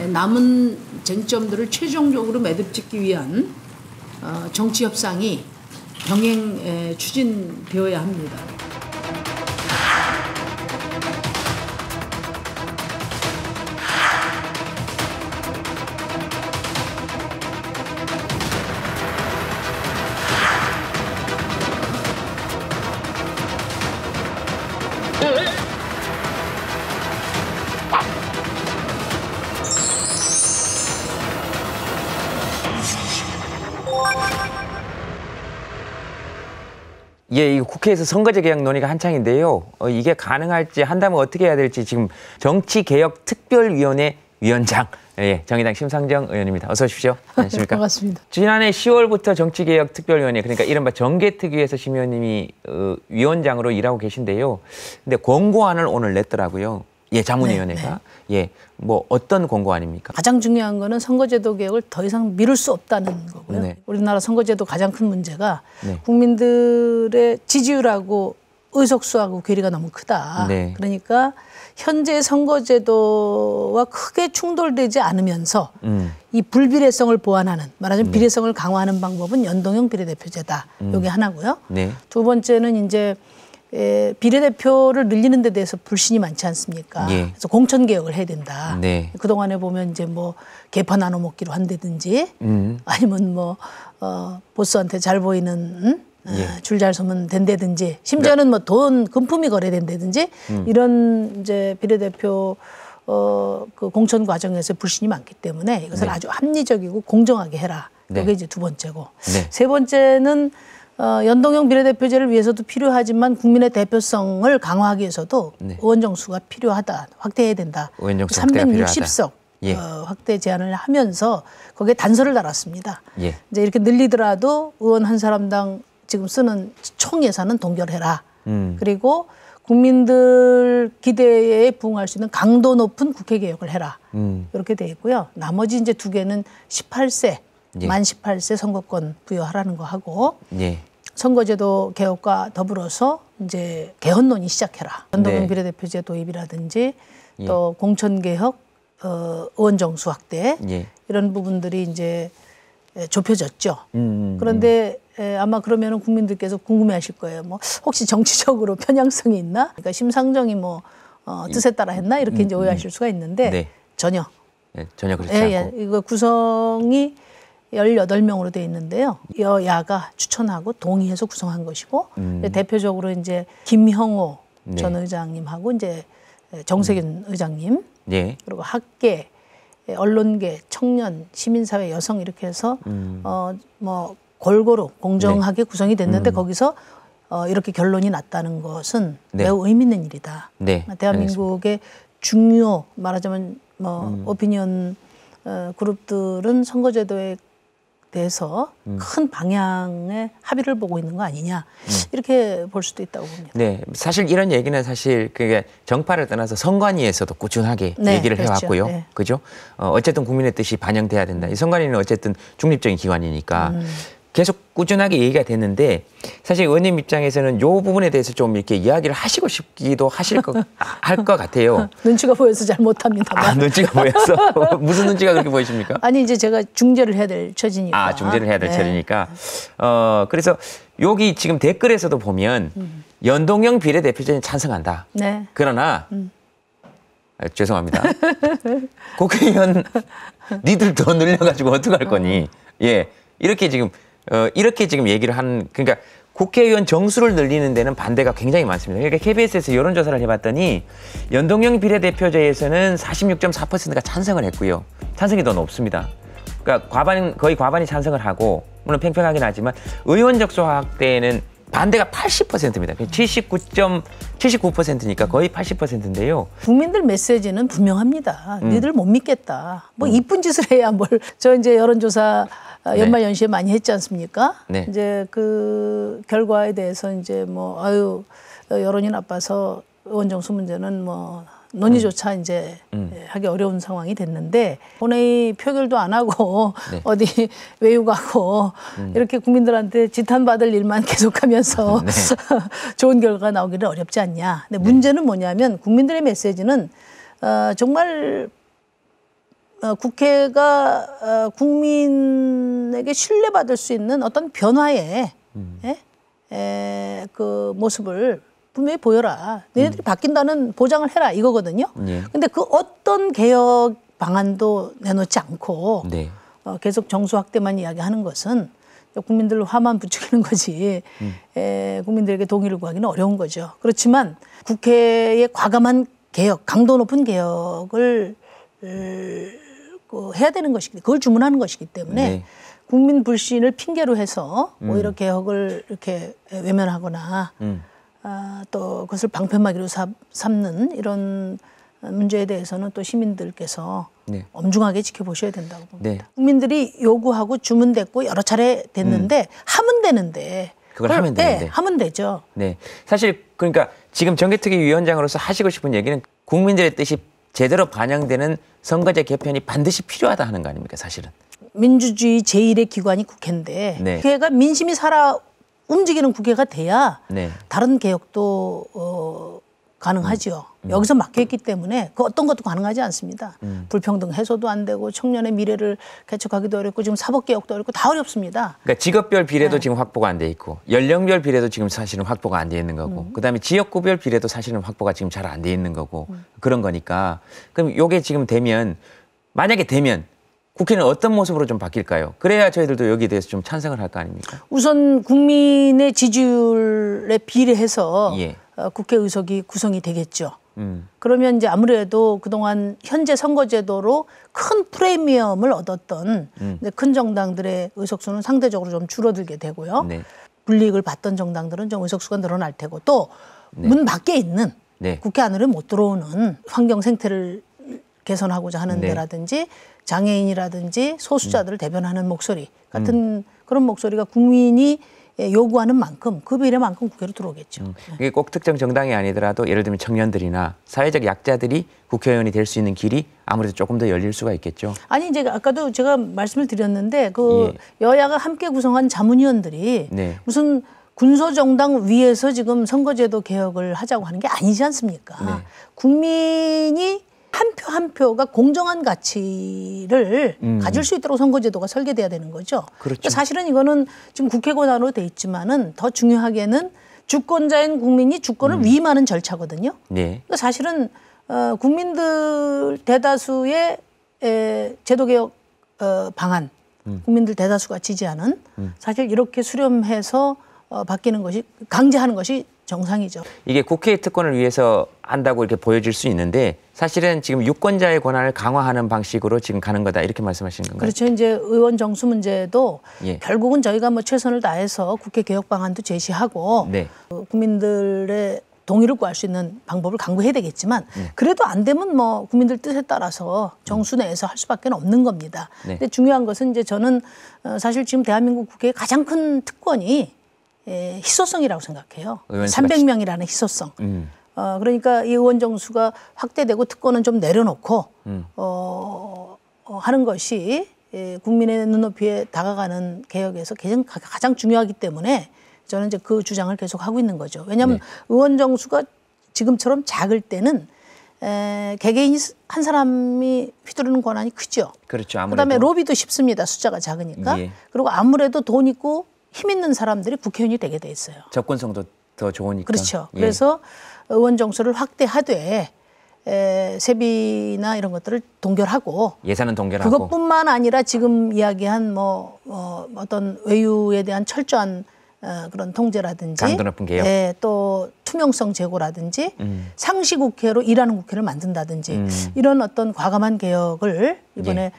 남은 쟁점들을 최종적으로 매듭짓기 위한 정치 협상이 병행 추진되어야 합니다. 예, 이 국회에서 선거제 개혁 논의가 한창인데요. 이게 가능할지 한다면 어떻게 해야 될지 지금 정치개혁특별위원회 위원장, 예, 정의당 심상정 의원입니다. 어서 오십시오. 안녕하십니까? 반갑습니다. 지난해 10월부터 정치개혁특별위원회, 그러니까 이른바 정개특위에서 심 의원님이 위원장으로 일하고 계신데요. 근데 권고안을 오늘 냈더라고요. 예, 자문위원회가. 예, 뭐 어떤 권고안입니까? 가장 중요한 거는 선거제도 개혁을 더 이상 미룰 수 없다는 거고요. 네. 우리나라 선거제도 가장 큰 문제가 네. 국민들의 지지율하고 의석수하고 괴리가 너무 크다. 네. 그러니까 현재 선거제도와 크게 충돌되지 않으면서 이 불비례성을 보완하는, 말하자면 비례성을 강화하는 방법은 연동형 비례대표제다. 이게 하나고요. 네. 두 번째는 이제 비례대표를 늘리는 데 대해서 불신이 많지 않습니까? 예. 그래서 공천개혁을 해야 된다. 네. 그동안에 보면 이제 뭐 개파 나눠 먹기로 한다든지 아니면 뭐 보스한테 잘 보이는 줄 잘 서면 된다든지 심지어는 뭐 돈 금품이 거래된다든지 이런 이제 비례대표 그 공천 과정에서 불신이 많기 때문에 이것을 아주 합리적이고 공정하게 해라. 이게 이제 두 번째고. 세 번째는 연동형 비례대표제를 위해서도 필요하지만 국민의 대표성을 강화하기 위해서도 의원 정수가 필요하다. 확대해야 된다. 360석 확대 제한을 하면서 거기에 단서를 달았습니다. 예. 이제 이렇게 늘리더라도 의원 한 사람당 지금 쓰는 총 예산은 동결해라. 그리고 국민들 기대에 부응할 수 있는 강도 높은 국회 개혁을 해라. 이렇게 돼 있고요. 나머지 이제 두 개는 18세, 만 18세 선거권 부여하라는 거 하고 선거제도 개혁과 더불어서 이제 개헌론이 시작해라. 연동형 비례대표제 도입이라든지 또 공천개혁, 의원 정수 확대 이런 부분들이 이제 좁혀졌죠. 그런데 아마 그러면은 국민들께서 궁금해하실 거예요. 뭐 혹시 정치적으로 편향성이 있나? 그러니까 심상정이 뭐 뜻에 따라 했나? 이렇게 이제 오해하실 수가 있는데 전혀. 전혀 그렇지 않고. 이거 구성이 18명으로 되어 있는데요. 여야가 추천하고 동의해서 구성한 것이고 대표적으로 이제 김형호 전 의장님하고 이제 정세균 의장님 그리고 학계, 언론계, 청년, 시민사회, 여성 이렇게 해서 뭐 골고루 공정하게 구성이 됐는데 거기서 이렇게 결론이 났다는 것은 매우 의미 있는 일이다. 대한민국의 중요 말하자면 뭐 오피니언 그룹들은 선거제도에 대해서 큰 방향의 합의를 보고 있는 거 아니냐 이렇게 볼 수도 있다고 봅니다. 네, 사실 이런 얘기는 사실 그게 정파를 떠나서 선관위에서도 꾸준하게 얘기를 해왔고요. 그죠? 어쨌든 국민의 뜻이 반영돼야 된다. 이 선관위는 어쨌든 중립적인 기관이니까 계속 꾸준하게 얘기가 됐는데 사실 의원님 입장에서는 이 부분에 대해서 좀 이렇게 이야기를 하시고 싶기도 할 것 같아요. 눈치가 보여서 잘 못합니다만. 눈치가 보여서? 무슨 눈치가 그렇게 보이십니까? 아니 이제 제가 중재를 해야 될 처지니까. 중재를 해야 될 처지니까. 그래서 여기 지금 댓글에서도 보면 연동형 비례대표제는 찬성한다. 그러나 죄송합니다. 국회의원 니들 더 늘려가지고 어떡할 거니? 이렇게 지금 얘기를 그러니까 국회의원 정수를 늘리는 데는 반대가 굉장히 많습니다. 그러니까 KBS에서 여론조사를 해봤더니 연동형 비례대표제에서는 46.4%가 찬성을 했고요. 찬성이 더 높습니다. 그러니까 거의 과반이 찬성을 하고 물론 팽팽하긴 하지만 의원 정수 확대에는 반대가 80%입니다. 79%니까 거의 80%인데요. 국민들 메시지는 분명합니다. 니들 못 믿겠다. 뭐 이쁜 짓을 해야 뭘. 저 이제 여론조사 연말 연시에 많이 했지 않습니까? 이제 그 결과에 대해서 이제 뭐 여론이 나빠서 의원 정수 문제는 뭐 논의조차 이제 하기 어려운 상황이 됐는데 본회의 표결도 안 하고 어디 외유가고 이렇게 국민들한테 지탄받을 일만 계속하면서 좋은 결과가 나오기는 어렵지 않냐. 근데 문제는 뭐냐면 국민들의 메시지는 정말 국회가 국민에게 신뢰받을 수 있는 어떤 변화의 그 모습을 분명히 보여라. 너희들이 바뀐다는 보장을 해라 이거거든요. 근데 그 어떤 개혁 방안도 내놓지 않고 네. 계속 정수 확대만 이야기하는 것은 국민들 화만 부추기는 거지 국민들에게 동의를 구하기는 어려운 거죠. 그렇지만 국회의 과감한 개혁, 강도 높은 개혁을 해야 되는 것이기, 그걸 주문하는 것이기 때문에 네. 국민 불신을 핑계로 해서 오히려 개혁을 이렇게 외면하거나 또 그것을 방패막이로 삼는 이런 문제에 대해서는 또 시민들께서 네. 엄중하게 지켜보셔야 된다고 봅니다. 네. 국민들이 요구하고 주문됐고 여러 차례 됐는데 하면 되는데 그걸 하면 되는데 하면 되죠. 네, 사실 그러니까 지금 정개특위 위원장으로서 하시고 싶은 얘기는 국민들의 뜻이 제대로 반영되는 선거제 개편이 반드시 필요하다 하는 거 아닙니까, 사실은? 민주주의 제1의 기관이 국회인데 네. 국회가 민심이 살아 움직이는 국회가 돼야 네. 다른 개혁도 가능하죠. 여기서 막혀있기 때문에 그 어떤 것도 가능하지 않습니다. 불평등 해소도 안 되고 청년의 미래를 개척하기도 어렵고 지금 사법개혁도 어렵고 다 어렵습니다. 그러니까 직업별 비례도 네. 지금 확보가 안 돼 있고 연령별 비례도 지금 사실은 확보가 안 돼 있는 거고 그다음에 지역구별 비례도 사실은 확보가 지금 잘 안 돼 있는 거고 그런 거니까 그럼 이게 지금 되면 만약에 되면 국회는 어떤 모습으로 좀 바뀔까요? 그래야 저희들도 여기에 대해서 좀 찬성을 할 거 아닙니까? 우선 국민의 지지율에 비례해서 예. 국회 의석이 구성이 되겠죠. 그러면 이제 아무래도 그동안 현재 선거제도로 큰 프리미엄을 얻었던 큰 정당들의 의석수는 상대적으로 좀 줄어들게 되고요. 네. 불이익을 받던 정당들은 좀 의석수가 늘어날 테고 또 문 밖에 있는 네. 국회 안으로 못 들어오는 환경 생태를 개선하고자 하는 네. 데라든지 장애인이라든지 소수자들을 대변하는 목소리 같은 그런 목소리가 국민이 요구하는 만큼 그 비례만큼 국회로 들어오겠죠. 이게 꼭 특정 정당이 아니더라도 예를 들면 청년들이나 사회적 약자들이 국회의원이 될 수 있는 길이 아무래도 조금 더 열릴 수가 있겠죠. 아니 이제 아까도 제가 말씀을 드렸는데 그 예. 여야가 함께 구성한 자문위원들이 네. 무슨 군소정당 위에서 지금 선거제도 개혁을 하자고 하는 게 아니지 않습니까? 네. 국민이 한 표 한 표가 공정한 가치를 가질 수 있도록 선거제도가 설계돼야 되는 거죠. 그렇죠. 그러니까 사실은 이거는 지금 국회 권한으로 돼 있지만은 더 중요하게는 주권자인 국민이 주권을 위임하는 절차거든요. 네. 그러니까 사실은 국민들 대다수의 제도개혁 방안, 국민들 대다수가 지지하는 사실 이렇게 수렴해서 바뀌는 것이 강제하는 것이 정상이죠. 이게 국회의 특권을 위해서 한다고 이렇게 보여질 수 있는데 사실은 지금 유권자의 권한을 강화하는 방식으로 지금 가는 거다 이렇게 말씀하시는 건가요? 그렇죠. 이제 의원 정수 문제도 예. 결국은 저희가 뭐 최선을 다해서 국회 개혁 방안도 제시하고 네. 국민들의 동의를 구할 수 있는 방법을 강구해야 되겠지만 그래도 안 되면 뭐 국민들 뜻에 따라서 정수 내에서 할 수밖에 없는 겁니다. 네. 근데 중요한 것은 이제 저는 사실 지금 대한민국 국회의 가장 큰 특권이 희소성이라고 생각해요. 300명이라는 희소성. 그러니까 이 의원 정수가 확대되고 특권은 좀 내려놓고 하는 것이 국민의 눈높이에 다가가는 개혁에서 가장 중요하기 때문에 저는 이제 그 주장을 계속 하고 있는 거죠. 왜냐하면 네. 의원 정수가 지금처럼 작을 때는 개개인 한 사람이 휘두르는 권한이 크죠. 그렇죠. 아무래도. 그다음에 로비도 쉽습니다. 숫자가 작으니까. 예. 그리고 아무래도 돈 있고 힘 있는 사람들이 국회의원이 되게 돼 있어요. 접근성도 더 좋으니까. 그렇죠. 예. 그래서 의원 정수를 확대하되 세비나 이런 것들을 동결하고 예산은 동결하고 그것뿐만 아니라 지금 이야기한 어떤 외유에 대한 철저한 그런 통제라든지 강도 높은 개혁. 또 투명성 제고라든지 상시국회로 일하는 국회를 만든다든지 이런 어떤 과감한 개혁을 이번에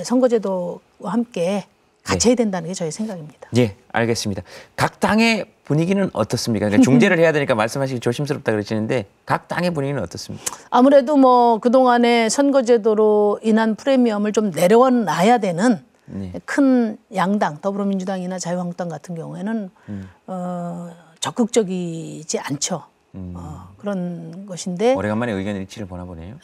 선거제도와 함께 같이 해야 된다는 게 저희 생각입니다. 예, 알겠습니다. 각 당의 분위기는 어떻습니까? 그러니까 중재를 해야 되니까 말씀하시기 조심스럽다 그러시는데 각 당의 분위기는 어떻습니까? 아무래도 뭐 그동안의 선거제도로 인한 프리미엄을 좀 내려놔야 되는 네. 큰 양당, 더불어민주당이나 자유한국당 같은 경우에는 적극적이지 않죠. 그런 것인데 오래간만에 의견 일치를 보나 보네요.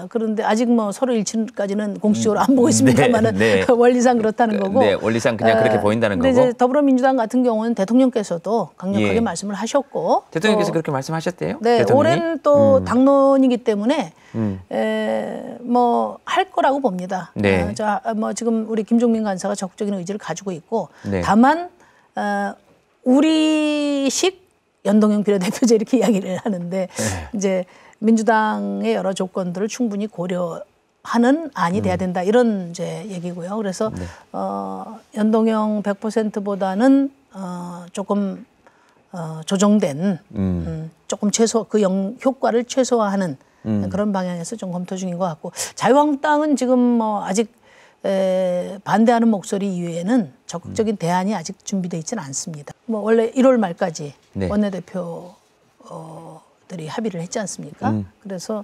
그런데 아직 뭐 서로 일치까지는 공식적으로 안 보고 있습니다만은 네. 원리상 그렇다는 거고. 네, 원리상 그냥 그렇게 보인다는 거고. 이제 더불어민주당 같은 경우는 대통령께서도 강력하게 예. 말씀을 하셨고. 대통령께서 그렇게 말씀하셨대요? 네, 대통령이? 올해는 또 당론이기 때문에 뭐 할 거라고 봅니다. 네. 뭐 지금 우리 김종민 간사가 적극적인 의지를 가지고 있고, 네. 다만 우리식 연동형 비례대표제 이렇게 이야기를 하는데 이제 민주당의 여러 조건들을 충분히 고려하는 안이 돼야 된다 이런 이제 얘기고요. 그래서 연동형 100%보다는 조금 조정된 조금 효과를 최소화하는 그런 방향에서 좀 검토 중인 것 같고, 자유한국당은 지금 뭐 아직 반대하는 목소리 이외에는 적극적인 대안이 아직 준비되어 있지는 않습니다. 뭐 원래 1월 말까지 네. 원내대표들이 합의를 했지 않습니까? 그래서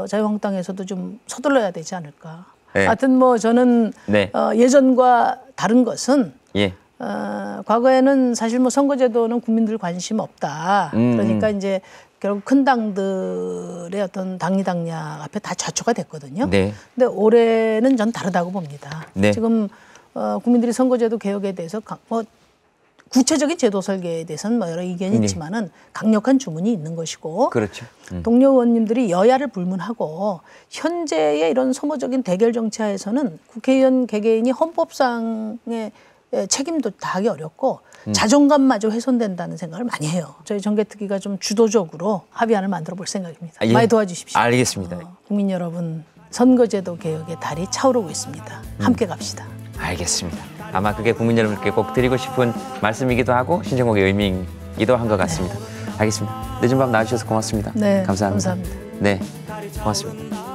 자유한국당에서도 좀 서둘러야 되지 않을까. 네. 하여튼 뭐 저는 네. 예전과 다른 것은 예. 과거에는 사실 뭐 선거제도는 국민들 관심 없다. 그러니까 이제 결국 큰 당들의 어떤 당리당략 앞에 다 좌초가 됐거든요. 네. 근데 올해는 전 다르다고 봅니다. 네. 지금 국민들이 선거제도 개혁에 대해서 뭐 구체적인 제도 설계에 대해서는 뭐 여러 의견이 있지만은 강력한 주문이 있는 것이고, 그렇죠. 동료 의원님들이 여야를 불문하고 현재의 이런 소모적인 대결 정치하에서는 국회의원 개개인이 헌법상의 책임도 다하기 어렵고 자존감마저 훼손된다는 생각을 많이 해요. 저희 정개특위가 좀 주도적으로 합의안을 만들어 볼 생각입니다. 예. 많이 도와주십시오. 알겠습니다. 국민 여러분, 선거제도 개혁의 달이 차오르고 있습니다. 함께 갑시다. 알겠습니다. 아마 그게 국민 여러분께 꼭 드리고 싶은 말씀이기도 하고 신청곡의 의미이기도 한 것 같습니다. 알겠습니다. 늦은 밤 나와주셔서 고맙습니다. 네, 감사합니다. 감사합니다. 네, 고맙습니다.